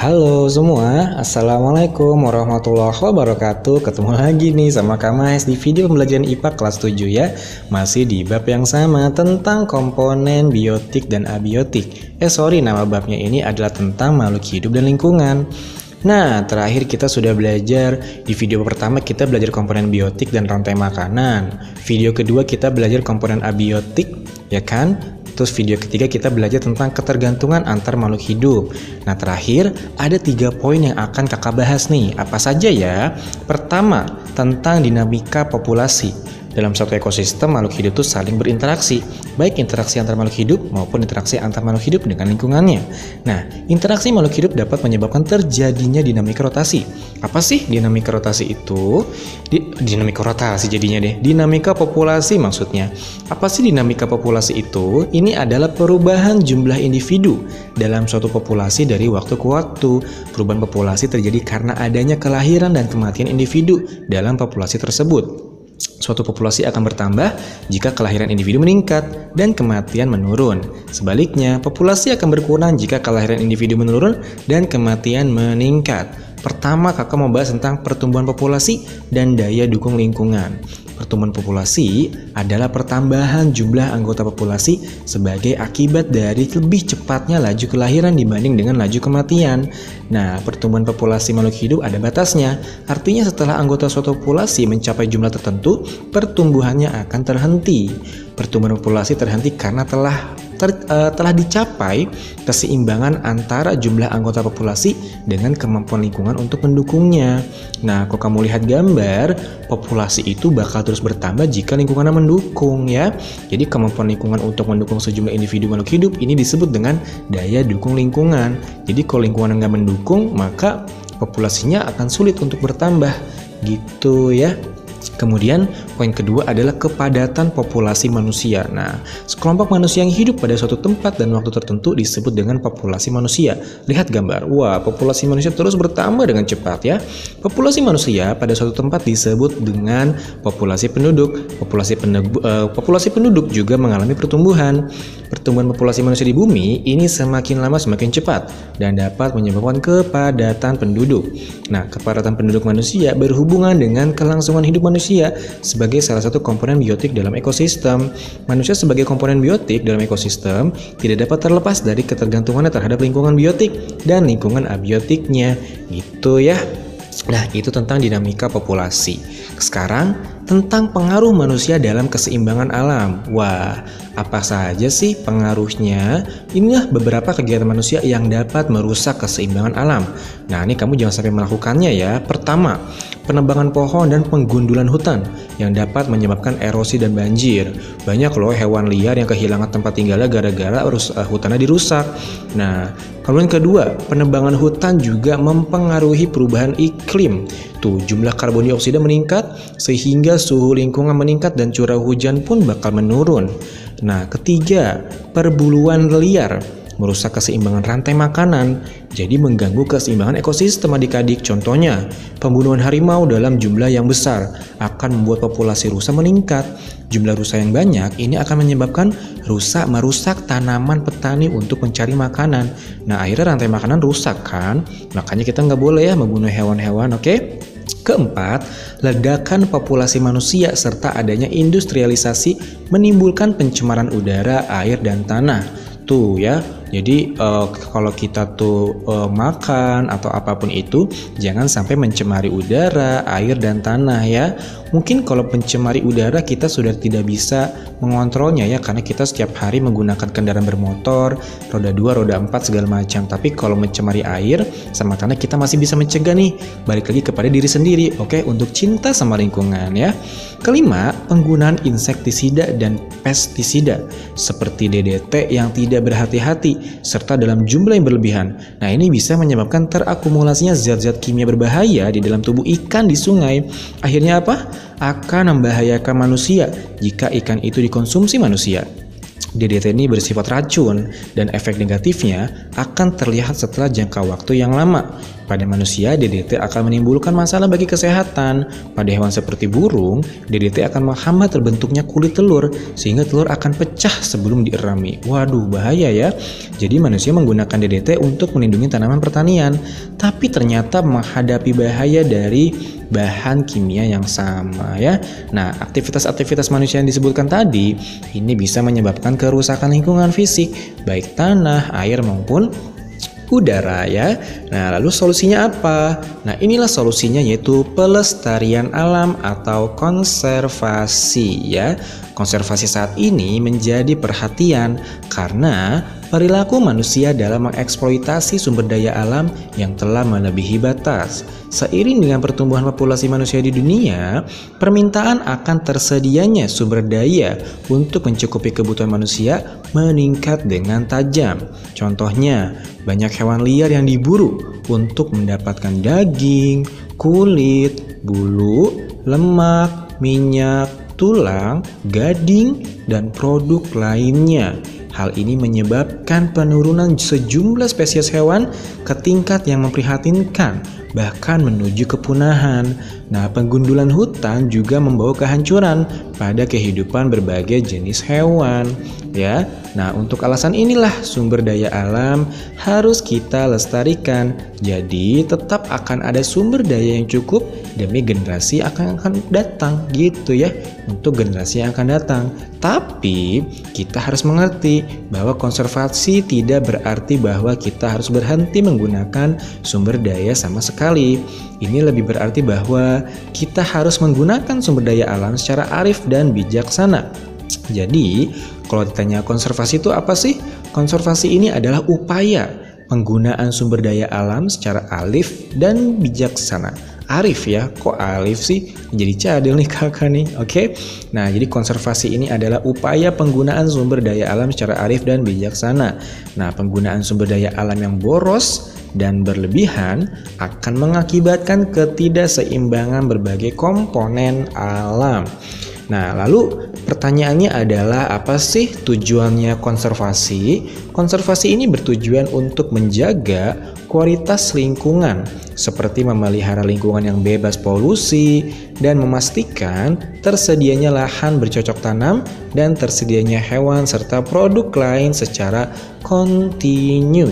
Halo semua, Assalamualaikum warahmatullahi wabarakatuh. Ketemu lagi nih sama Kak Mas di video pembelajaran IPA kelas 7 ya. Masih di bab yang sama tentang komponen biotik dan abiotik. Nama babnya ini adalah tentang makhluk hidup dan lingkungan. Nah, terakhir kita sudah belajar. Di video pertama kita belajar komponen biotik dan rantai makanan. Video kedua kita belajar komponen abiotik, ya kan? Terus video ketiga kita belajar tentang ketergantungan antar makhluk hidup. Nah, terakhir ada 3 poin yang akan kakak bahas nih. Apa saja ya? Pertama, tentang dinamika populasi. Dalam suatu ekosistem, makhluk hidup itu saling berinteraksi, baik interaksi antar makhluk hidup maupun interaksi antar makhluk hidup dengan lingkungannya. Nah, interaksi makhluk hidup dapat menyebabkan terjadinya dinamika rotasi. Apa sih dinamika rotasi itu? Dinamika rotasi jadinya deh. Dinamika populasi maksudnya. Apa sih dinamika populasi itu? Ini adalah perubahan jumlah individu dalam suatu populasi dari waktu ke waktu. Perubahan populasi terjadi karena adanya kelahiran dan kematian individu dalam populasi tersebut. Suatu populasi akan bertambah jika kelahiran individu meningkat dan kematian menurun. Sebaliknya, populasi akan berkurang jika kelahiran individu menurun dan kematian meningkat. Pertama, kakak mau bahas tentang pertumbuhan populasi dan daya dukung lingkungan. Pertumbuhan populasi adalah pertambahan jumlah anggota populasi sebagai akibat dari lebih cepatnya laju kelahiran dibanding dengan laju kematian. Nah, pertumbuhan populasi makhluk hidup ada batasnya. Artinya setelah anggota suatu populasi mencapai jumlah tertentu, pertumbuhannya akan terhenti. Pertumbuhan populasi terhenti karena telah dicapai keseimbangan antara jumlah anggota populasi dengan kemampuan lingkungan untuk mendukungnya. Nah, kalau kamu lihat gambar, populasi itu bakal terus bertambah jika lingkungannya mendukung ya. Jadi kemampuan lingkungan untuk mendukung sejumlah individu makhluk hidup ini disebut dengan daya dukung lingkungan. Jadi kalau lingkungan nggak mendukung, maka populasinya akan sulit untuk bertambah gitu ya. Kemudian poin kedua adalah kepadatan populasi manusia. Nah, sekelompok manusia yang hidup pada suatu tempat dan waktu tertentu disebut dengan populasi manusia. Lihat gambar. Wah, populasi manusia terus bertambah dengan cepat ya. Populasi manusia pada suatu tempat disebut dengan populasi penduduk. Populasi penduduk juga mengalami pertumbuhan. Pertumbuhan populasi manusia di bumi ini semakin lama semakin cepat dan dapat menyebabkan kepadatan penduduk. Nah, kepadatan penduduk manusia berhubungan dengan kelangsungan hidup manusia sebagai salah satu komponen biotik dalam ekosistem. Manusia sebagai komponen biotik dalam ekosistem tidak dapat terlepas dari ketergantungannya terhadap lingkungan biotik dan lingkungan abiotiknya. Gitu ya. Nah, itu tentang dinamika populasi. Sekarang tentang pengaruh manusia dalam keseimbangan alam. Wah, apa saja sih pengaruhnya? Inilah beberapa kegiatan manusia yang dapat merusak keseimbangan alam. Nah, ini kamu jangan sampai melakukannya ya. Pertama, penebangan pohon dan penggundulan hutan yang dapat menyebabkan erosi dan banjir. Banyak loh hewan liar yang kehilangan tempat tinggalnya gara-gara hutannya dirusak. Nah, kemudian kedua, penebangan hutan juga mempengaruhi perubahan iklim. Tuh, jumlah karbon dioksida meningkat sehingga suhu lingkungan meningkat dan curah hujan pun bakal menurun. Nah, ketiga, perbuluan liar merusak keseimbangan rantai makanan, jadi mengganggu keseimbangan ekosistem adik-adik. Contohnya, pembunuhan harimau dalam jumlah yang besar akan membuat populasi rusa meningkat. Jumlah rusa yang banyak ini akan menyebabkan rusa merusak tanaman petani untuk mencari makanan. Nah, akhirnya rantai makanan rusak kan? Makanya kita nggak boleh ya membunuh hewan-hewan, oke? Keempat, ledakan populasi manusia serta adanya industrialisasi menimbulkan pencemaran udara, air, dan tanah. Tuh ya, jadi kalau kita tuh makan atau apapun itu jangan sampai mencemari udara, air, dan tanah ya. Mungkin kalau pencemari udara kita sudah tidak bisa mengontrolnya ya, karena kita setiap hari menggunakan kendaraan bermotor, roda 2, roda 4 segala macam. Tapi kalau mencemari air sama tanah kita masih bisa mencegah nih. Balik lagi kepada diri sendiri, oke? Untuk cinta sama lingkungan ya. Kelima, penggunaan insektisida dan pestisida seperti DDT yang tidak berhati-hati serta dalam jumlah yang berlebihan. Nah, ini bisa menyebabkan terakumulasinya zat-zat kimia berbahaya di dalam tubuh ikan di sungai. Akhirnya apa? Akan membahayakan manusia jika ikan itu dikonsumsi manusia. DDT ini bersifat racun dan efek negatifnya akan terlihat setelah jangka waktu yang lama. Pada manusia, DDT akan menimbulkan masalah bagi kesehatan. Pada hewan seperti burung, DDT akan menghambat terbentuknya kulit telur, sehingga telur akan pecah sebelum dierami. Waduh, bahaya ya. Jadi manusia menggunakan DDT untuk melindungi tanaman pertanian, tapi ternyata menghadapi bahaya dari bahan kimia yang sama ya. Nah, aktivitas-aktivitas manusia yang disebutkan tadi ini bisa menyebabkan kerusakan lingkungan fisik, baik tanah, air maupun udara ya. Nah, lalu solusinya apa? Nah, inilah solusinya, yaitu pelestarian alam atau konservasi ya. Konservasi saat ini menjadi perhatian karena perilaku manusia dalam mengeksploitasi sumber daya alam yang telah melebihi batas. Seiring dengan pertumbuhan populasi manusia di dunia, permintaan akan tersedianya sumber daya untuk mencukupi kebutuhan manusia meningkat dengan tajam. Contohnya, banyak hewan liar yang diburu untuk mendapatkan daging, kulit, bulu, lemak, minyak, tulang, gading, dan produk lainnya. Hal ini menyebabkan penurunan sejumlah spesies hewan ke tingkat yang memprihatinkan, bahkan menuju kepunahan. Nah, penggundulan hutan juga membawa kehancuran pada kehidupan berbagai jenis hewan, ya. Nah, untuk alasan inilah sumber daya alam harus kita lestarikan. Jadi, tetap akan ada sumber daya yang cukup demi generasi akan datang, gitu ya. Untuk generasi yang akan datang. Tapi, kita harus mengerti bahwa konservasi tidak berarti bahwa kita harus berhenti menggunakan sumber daya sama sekali. Ini lebih berarti bahwa kita harus menggunakan sumber daya alam secara arif dan bijaksana. Jadi, kalau ditanya konservasi itu apa sih? Konservasi ini adalah upaya penggunaan sumber daya alam secara arif dan bijaksana. Arif ya, kok alif sih? Jadi cadel nih kakak nih, oke? Nah, jadi konservasi ini adalah upaya penggunaan sumber daya alam secara arif dan bijaksana. Nah, penggunaan sumber daya alam yang boros dan berlebihan akan mengakibatkan ketidakseimbangan berbagai komponen alam. Nah, lalu pertanyaannya adalah apa sih tujuannya konservasi? Konservasi ini bertujuan untuk menjaga kualitas lingkungan, seperti memelihara lingkungan yang bebas polusi dan memastikan tersedianya lahan bercocok tanam dan tersedianya hewan serta produk lain secara kontinu.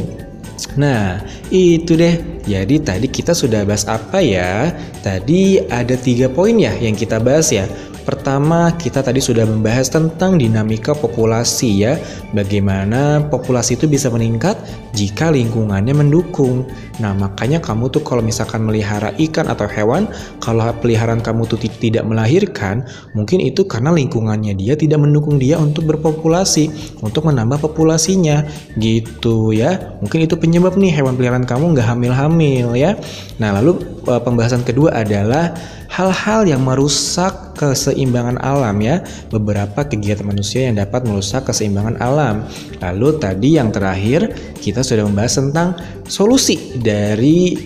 Nah, itu deh. Jadi tadi kita sudah bahas apa ya? Tadi ada 3 poin ya yang kita bahas ya. Pertama, kita tadi sudah membahas tentang dinamika populasi ya. Bagaimana populasi itu bisa meningkat jika lingkungannya mendukung. Nah, makanya kamu tuh kalau misalkan melihara ikan atau hewan, kalau peliharaan kamu tuh tidak melahirkan, mungkin itu karena lingkungannya dia tidak mendukung dia untuk berpopulasi, untuk menambah populasinya gitu ya. Mungkin itu penyebab nih hewan peliharaan kamu nggak hamil-hamil ya. Nah, lalu pembahasan kedua adalah hal-hal yang merusak keseimbangan alam ya. Beberapa kegiatan manusia yang dapat merusak keseimbangan alam. Lalu tadi yang terakhir kita sudah membahas tentang solusi dari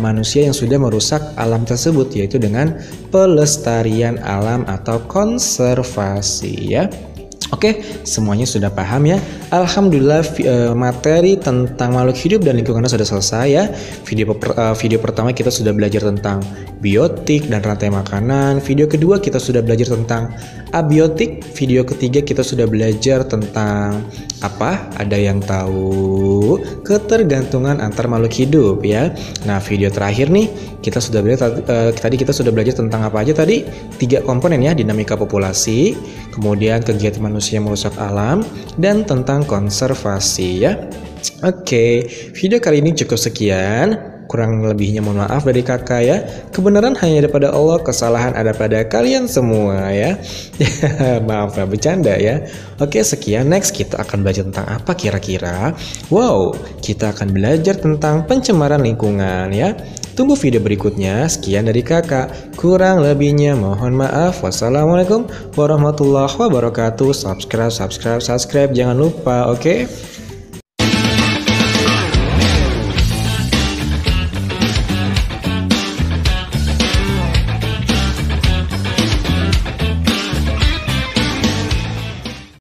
manusia yang sudah merusak alam tersebut, yaitu dengan pelestarian alam atau konservasi ya. Oke, semuanya sudah paham ya. Alhamdulillah materi tentang makhluk hidup dan lingkungannya sudah selesai ya. Video pertama kita sudah belajar tentang biotik dan rantai makanan. Video kedua kita sudah belajar tentang abiotik. Video ketiga kita sudah belajar tentang apa? Ada yang tahu? Ketergantungan antar makhluk hidup ya. Nah, video terakhir nih kita sudah belajar tadi kita sudah belajar tentang apa aja tadi? 3 komponen ya, dinamika populasi, kemudian kegiatan manusia merusak alam, dan tentang konservasi ya. Oke, video kali ini cukup sekian. Kurang lebihnya mohon maaf dari kakak ya. Kebenaran hanya ada pada Allah, kesalahan ada pada kalian semua ya. Maaf ya, bercanda ya. Oke, sekian. Next kita akan belajar tentang apa kira-kira? Wow, kita akan belajar tentang pencemaran lingkungan ya. Tunggu video berikutnya. Sekian dari kakak. Kurang lebihnya mohon maaf. Wassalamualaikum warahmatullahi wabarakatuh. Subscribe. Jangan lupa, oke?